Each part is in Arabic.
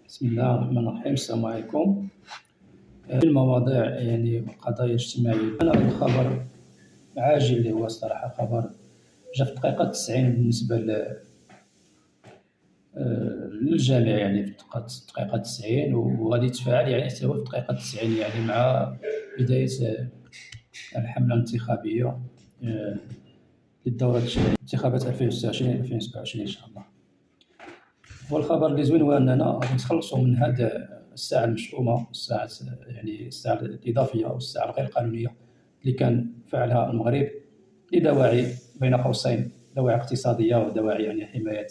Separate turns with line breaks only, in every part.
بسم الله الرحمن الرحيم. السلام عليكم. المواضيع يعني قضايا اجتماعية. أنا هذا الخبر عاجل اللي هو الصراحة خبر جا في الدقيقة 90 بالنسبة للجميع، يعني في الدقيقة 90 وغادي يتفاعل يعني حتى هو في الدقيقة 90، يعني مع بداية الحملة الانتخابية للدورة الانتخابات 2026-2027 إن شاء الله. والخبر اللي زوين هو أننا غادي نتخلصوا من هذه الساعة المشؤومة، الساعة الإضافية أو الساعة الغير قانونية اللي كان فعلها المغرب لدواعي بين قوسين دواعي اقتصادية ودواعي يعني حماية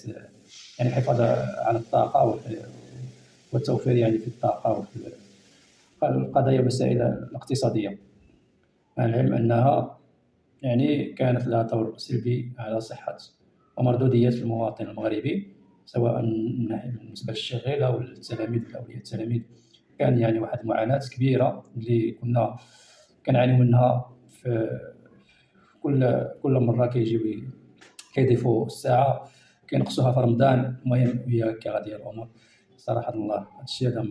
يعني الحفاظ على الطاقة والتوفير يعني في الطاقة وفي القضايا والمسائل الاقتصادية، مع العلم أنها يعني كانت لها دور سلبي على صحة ومردودية المواطن المغربي، سواء بالنسبة للشغل أو للتلاميذ أو أولياء التلاميذ. كان يعني واحد المعاناة كبيرة اللي كنا كنعانيو منها في كل مرة كيجيو كيضيفوا الساعة كينقصوها في رمضان. المهم هي هكا غادية الأمور صراحة الله. هذا الشيء هذا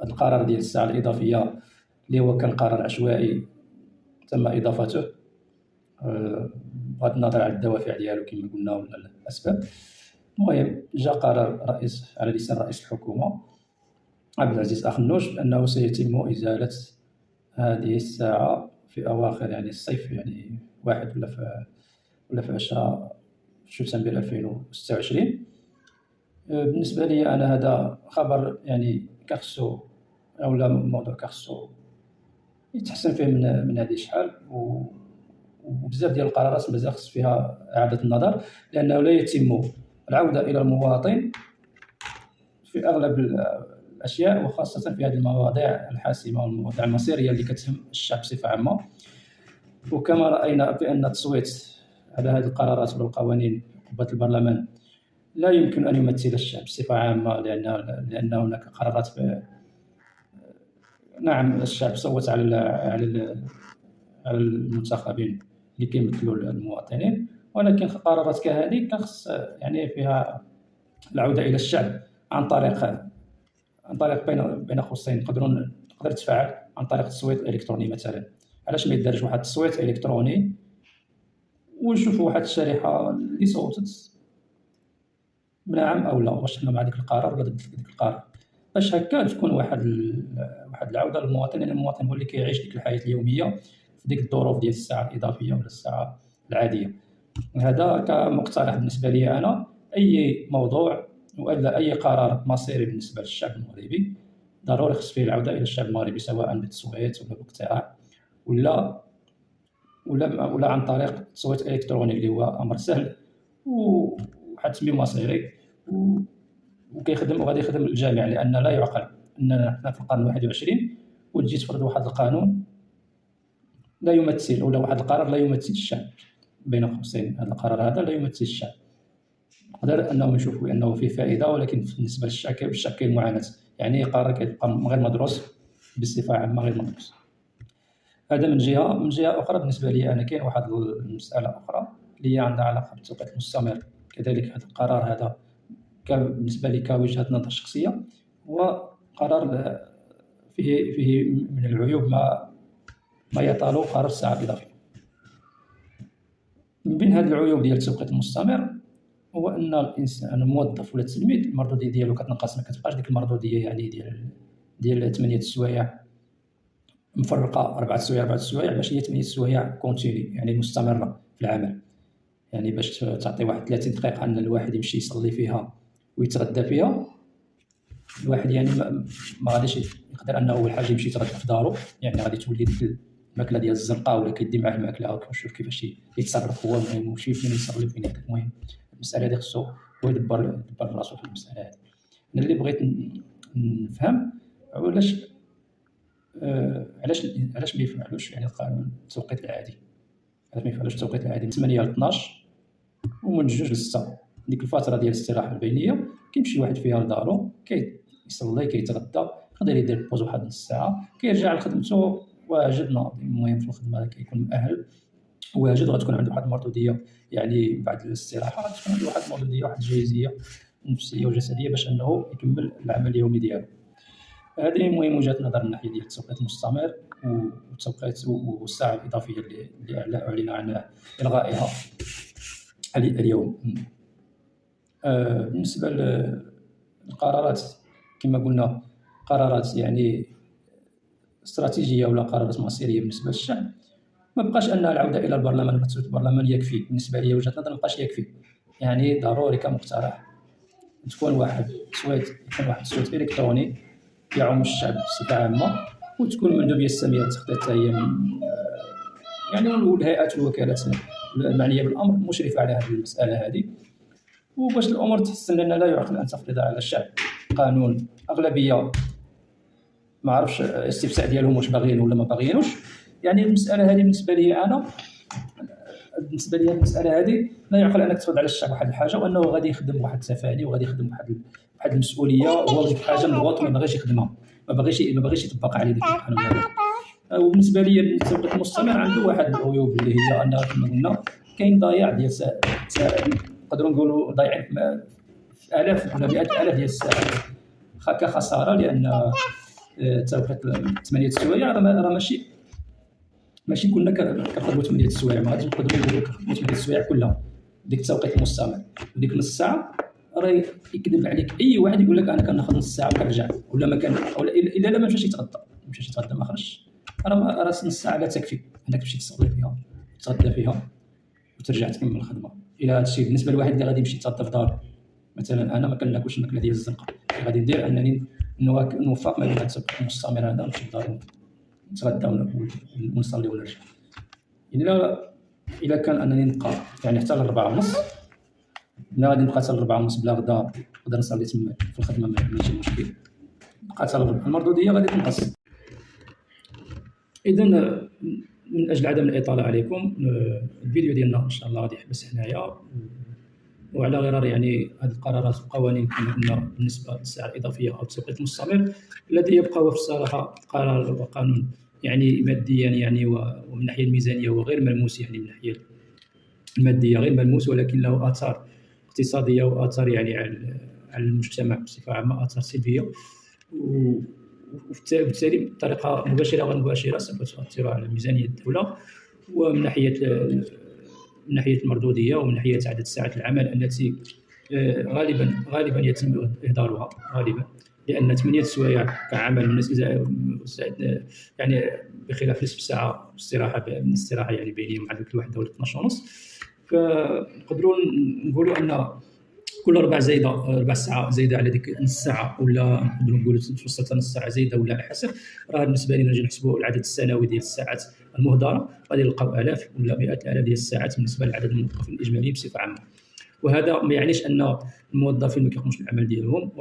القرار ديال الساعة الإضافية اللي هو كان قرار عشوائي تم إضافته بغض النظر على الدوافع ديالو كما قلنا ولا الأسباب. المهم جاء قرار على لسان رئيس الحكومة عبد العزيز أخنوش بأنه سيتم إزالة هذه الساعة في أواخر يعني الصيف، يعني 1 ولا في 10 شتنبر 2026. بالنسبة لي أنا هذا خبر يعني كخصو أولا موضوع كخصو يتحسن فيه من هذه شحال، وبزاف ديال القرارات مازال خص فيها إعادة النظر، لأنه لا يتم العودة إلى المواطن في أغلب الأشياء، وخاصة في هذه المواضيع الحاسمة والمواضيع المصيرية اللي كتهم الشعب بصفة عامة. وكما رأينا بأن التصويت على هذه القرارات والقوانين في قبة البرلمان لا يمكن أن يمثل الشعب بصفة عامة، لأن هناك قرارات نعم الشعب صوت على المنتخبين اللي كيمثلوا المواطنين، ولكن قرارات كهذه كخص يعني فيها العودة إلى الشعب عن طريق بين قوسين تقدر تتفاعل عن طريق التصويت الإلكتروني مثلا. علاش ما يدارش واحد التصويت إلكتروني ونشوفوا واحد الشريحة اللي صوتت بنعم أو لا، واش حنا مع ديك القرار ولا ضد ديك القرار، باش هكا تكون واحد العودة للمواطن، لأن المواطن هو اللي كيعيش ديك الحياة اليومية في ديك الظروف ديال الساعة الإضافية ولا الساعة العادية. هذا كمقترح بالنسبة لي أنا. أي موضوع وإلا أي قرار مصيري بالنسبة للشعب المغربي ضروري خص فيه العودة إلى الشعب المغربي، سواء بالتصويت ولا بالاقتراع ولا عن طريق التصويت الإلكتروني اللي هو أمر سهل وواحد التميم مصيري وكيخدم وغادي يخدم الجميع. لأن لا يعقل أننا حنا في القرن 21 وتجي تفرض واحد القانون لا يمثل، ولا واحد القرار لا يمثل الشعب بين قوسين. هذا القرار هذا لا يمثل الشعب. نقدر أنهم يشوفوا أنه فيه فائدة، ولكن بالنسبة للشعب كاين معاناة، يعني قرار كيبقى غير مدروس بصفة عامة، غير مدروس. هذا من جهة أخرى. بالنسبة لي أنا كاين واحد المسألة أخرى اللي هي عندها علاقة بالتوقيت المستمر. كذلك هذا القرار هذا بالنسبة لي كوجهة نظر شخصية هو قرار فيه من العيوب ما يطال قرار الساعة الإضافية. من بين هذه العيوب ديال التوقيت المستمر هو أن الإنسان الموظف ولا التلميذ المردودية ديالو كتنقص، ما كتبقاش ديك المردودية يعني ديال 8 السوايع مفرقة 4 سوايع باش هي 8 سوايع كونتيني يعني مستمرة في العمل. يعني باش تعطي واحد 30 دقيقة أن الواحد يمشي يصلي فيها ويتغدى فيها، الواحد يعني ما غاديش يقدر أنه أول حاجة يمشي يتغدى في دارو، يعني غادي تولي ديك الماكلة ديال الزنقة ولا كيدي معاه الماكلة وكنشوف كيفاش يتصرف هو، المهم وشي فين يصلي فين يهدى. المهم المسألة هذه خصو هو يدبر راسو في المسألة هذه. أنا اللي بغيت نفهم علاش ما يفعلوش يعني القانون التوقيت العادي، علاش ما يفعلوش التوقيت العادي من 8 ل 12 ومن 2 ل 6، ديك الفترة ديال الاستراحة البينية كيمشي واحد فيها لدارو كيصلي كيتغدى، يقدر يدير بوز واحد نص ساعة، كيرجع لخدمتو واجد ناضي. المهم في الخدمة كيكون مؤهل واجد، غتكون عنده واحد المردودية يعني بعد الاستراحة غتكون عنده واحد المردودية واحد الجاهزية نفسيه وجسديه باش انه يكمل العمل اليومي ديالو. هذه المهم وجهه نظر من ناحيه ديال التوقيت المستمر والتوقيت والساعه الاضافيه اللي اعلن عن الغائها اليوم. بالنسبه للقرارات كما قلنا قرارات يعني استراتيجيه ولا قرارات مصيريه بالنسبه للشعب، ما بقاش ان العوده الى البرلمان وتصويت البرلمان يكفي. بالنسبه لي وجهه نظر ما بقاش يكفي، يعني ضروري كمقترح تكون واحد التصويت الكتروني يعم الشعب بصفه عامه، وتكون المندوبيه الساميه للتخطيط هي يعني والهيئات والوكالات المعنيه بالامر مشرفه على هذه المساله هذه. وباش الامور تحسن، لان لا يعقل ان تفرض على الشعب قانون اغلبيه ما عرفش الاستفتاء ديالهم واش باغيين ولا ما باغيينوش. يعني المساله هذه بالنسبه لي المساله هذه لا يعقل انك تفرض على الشعب واحد الحاجه وانه غادي يخدم بواحد التفاني وغادي يخدم بواحد المسؤوليه، وهو ديك الحاجه مضغوط وما باغيش يخدمها، ما باغيش يطبق عليه ديك القانون هذا. وبالنسبه لي التوقيت المستمر عنده واحد العيوب اللي هي انه كما قلنا كاين ضياع ديال نقدروا نقولوا ضايعين آلاف ولا مئات الآلاف ديال الساعات كخساره، لان توقيت 8 السوايع راه ماشي كنا كنخدموا 8 السوايع، ما غاديش نقدروا نقولوا كنخدموا 8 السوايع كلها ديك التوقيت المستمر. وديك نص ساعه راه يكذب عليك اي واحد يقول لك انا كناخذ نص ساعه وكنرجع، ولا ما كان الا لا ما مشاش يتغدى ما خرجش، راه نص ساعه لا تكفي انك تمشي تصلي فيها تتغدى فيها وترجع تكمل الخدمه. الى هذا الشيء بالنسبه لواحد اللي غادي يمشي يتغدى في دارو مثلا، انا ما كناكلش الماكله ديال الزنقه، غادي ندير انني نوفق ما بين التوقيت المستمر هذا ونمشي للدار نتغدى ونصلي ونرجع. يعني الا كان انني نبقى يعني حتى ل4:30، لا غادي نبقى حتى ل4:30 بلا غدا نقدر نصلي تما في الخدمه ماشي مشكل، بقى حتى المردوديه غادي تنقص. اذا من اجل عدم الاطاله عليكم الفيديو ديالنا ان شاء الله غادي يحبس هنايا، وعلى غرار يعني هذه القرارات والقوانين كما قلنا بالنسبه للساعه الاضافيه او التوقيت المستمر الذي يبقى هو في الصراحه قرار وقانون يعني ماديا يعني ومن الناحيه الميزانيه هو غير ملموس، يعني من الناحيه الماديه غير ملموس، ولكن له اثار اقتصاديه واثار يعني على المجتمع بصفه عامه، اثار سلبيه، وبالتالي بطريقه مباشره او غير مباشره سوف تؤثر على ميزانيه الدوله، ومن ناحيه المردوديه ومن ناحيه عدد ساعات العمل التي غالبا يتم اهدارها غالبا، لان 8 سوايع كعمل الناس يعني بخلاف نصف ساعه استراحه يعني بينهم على كل واحده ولا 12 ونص. فنقدروا نقولوا ان كل ربع ساعه زايده على ديك نص ساعه، ولا نقدروا نقولوا توصلت نص ساعه زايده ولا على حسب، راه بالنسبه لنا نجي نحسبوا العدد السنوي ديال الساعات المهدره غادي نلقاو الاف ولا مئات الالاف ديال الساعات بالنسبه لعدد الموظفين الاجمالي بصفه عامه. وهذا ما يعنيش ان الموظفين ما كيقوموش بالعمل ديالهم،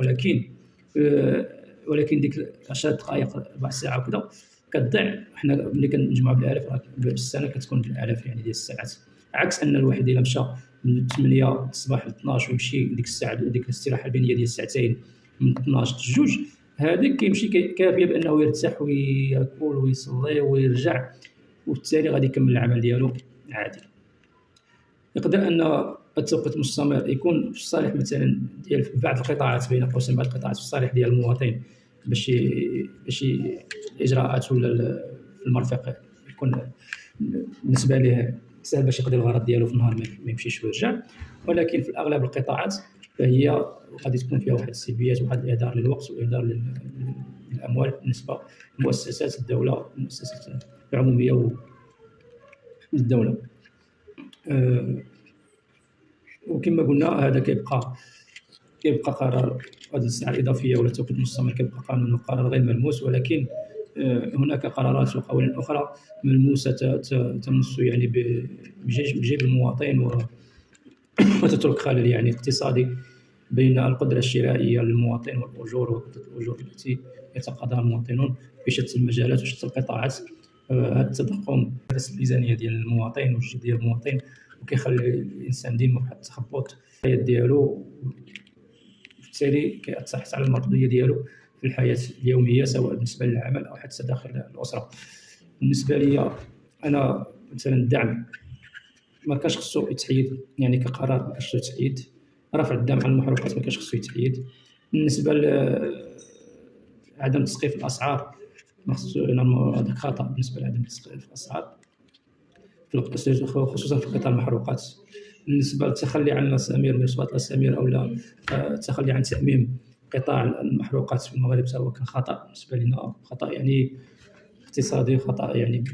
ولكن ديك 10 دقائق ربع ساعه وكذا كتضيع. حنا ملي كنجمعوا بالالاف بالسنه كتكون بالالاف يعني ديال الساعات، عكس ان الواحد الا مشى من 8 الصباح ل 12 ويمشي ديك الساعه ديك الاستراحه البينيه ديال ساعتين من 12 ل 2 هذيك كيمشي كافيه بانه يرتاح وياكل ويصلي ويرجع، وبالتالي غادي يكمل العمل ديالو عادي. يقدر ان التوقيت المستمر يكون في الصالح مثلا ديال بعض القطاعات، بين قوسين بعض القطاعات في الصالح ديال المواطن باش الاجراءات ولا المرفق يكون بالنسبه ليه سهل باش يقضي الغرض ديالو في النهار ما يمشيش ويرجع. ولكن في الاغلب القطاعات فهي غادي تكون فيها واحد السلبيات وواحد الاهدار للوقت والاهدار للاموال بالنسبه لمؤسسات الدوله المؤسسات العموميه للدوله. وكما قلنا هذا كيبقى قرار هذه الساعه الاضافيه ولا التوقيت المستمر كيبقى قانون وقرار غير ملموس، ولكن هناك قرارات وقوانين اخرى ملموسه تمس يعني بجيب المواطن وتترك خلل يعني اقتصادي بين القدره الشرائيه للمواطن والاجور وقدره الاجور التي يتقاضاها المواطنون في شتى المجالات وشتى القطاعات. هذا التضخم درس الميزانيه ديال المواطن والجهد ديال المواطن، وكيخلي الانسان ديما بواحد التخبط في الحياه ديالو، وبالتالي كيأثر حتى على المردوديه ديالو في الحياه اليوميه سواء بالنسبه للعمل او حتى داخل الاسره. بالنسبه لي انا مثلا الدعم ما كانش خصو يتحيد، يعني كقرار ما كانش يتحيد. رفع الدعم على المحروقات ما كانش خصو يتحيد. بالنسبة لعدم تسقيف الأسعار، هذاك خطأ بالنسبة لعدم تسقيف الأسعار خصوصا في قطاع المحروقات. بالنسبة للتخلي عن الأسامير، مصفات الأسامير أو التخلي عن تأميم قطاع المحروقات في المغرب، هو كان خطأ بالنسبة لنا، خطأ يعني اقتصادي، خطأ يعني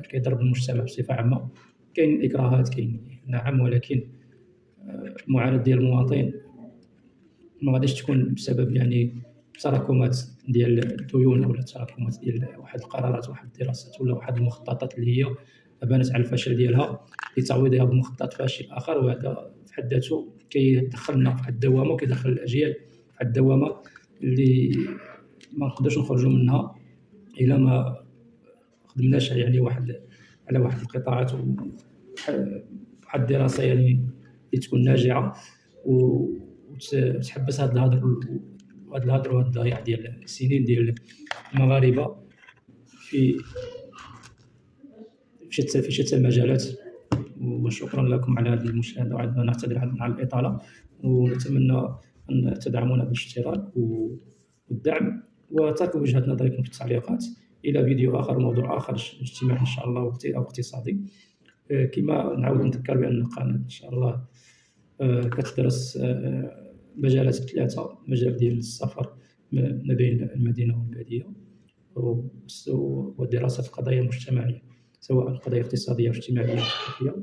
كيضرب المجتمع بصفة عامة. كاين إكراهات، كاين نعم، ولكن المعاناة ديال المواطن ما غاديش تكون بسبب يعني تراكمات ديال الديون، ولا تراكمات ديال واحد القرارات، واحد الدراسات، ولا واحد المخططات اللي هي بانت على الفشل ديالها لتعويضها بمخطط فاشل آخر. وهذا في حد ذاته كيدخلنا في واحد الدوامة، وكيدخل الأجيال في واحد الدوامة اللي ما نقدرش نخرجوا منها إلا ما خدمناش يعني على واحد القطاعات واحد الدراسة يعني اللي تكون ناجعة، وتحبس هذا الهدر وهذا الضياع ديال السنين ديال المغاربة في شتى المجالات. وشكرا لكم على هذه المشاهدة، ونعتذر عن الإطالة، ونتمنى أن تدعمونا بالاشتراك والدعم، وتركوا وجهة نظركم في التعليقات. إلى فيديو آخر، موضوع آخر اجتماعي إن شاء الله أو اقتصادي. كما نعود نذكر بأن القناة إن شاء الله كتدرس مجالات ثلاثة: مجال ديال السفر ما بين المدينة والبادية، ودراسة القضايا المجتمعية، سواء قضايا اقتصادية أو اجتماعية أو ثقافية.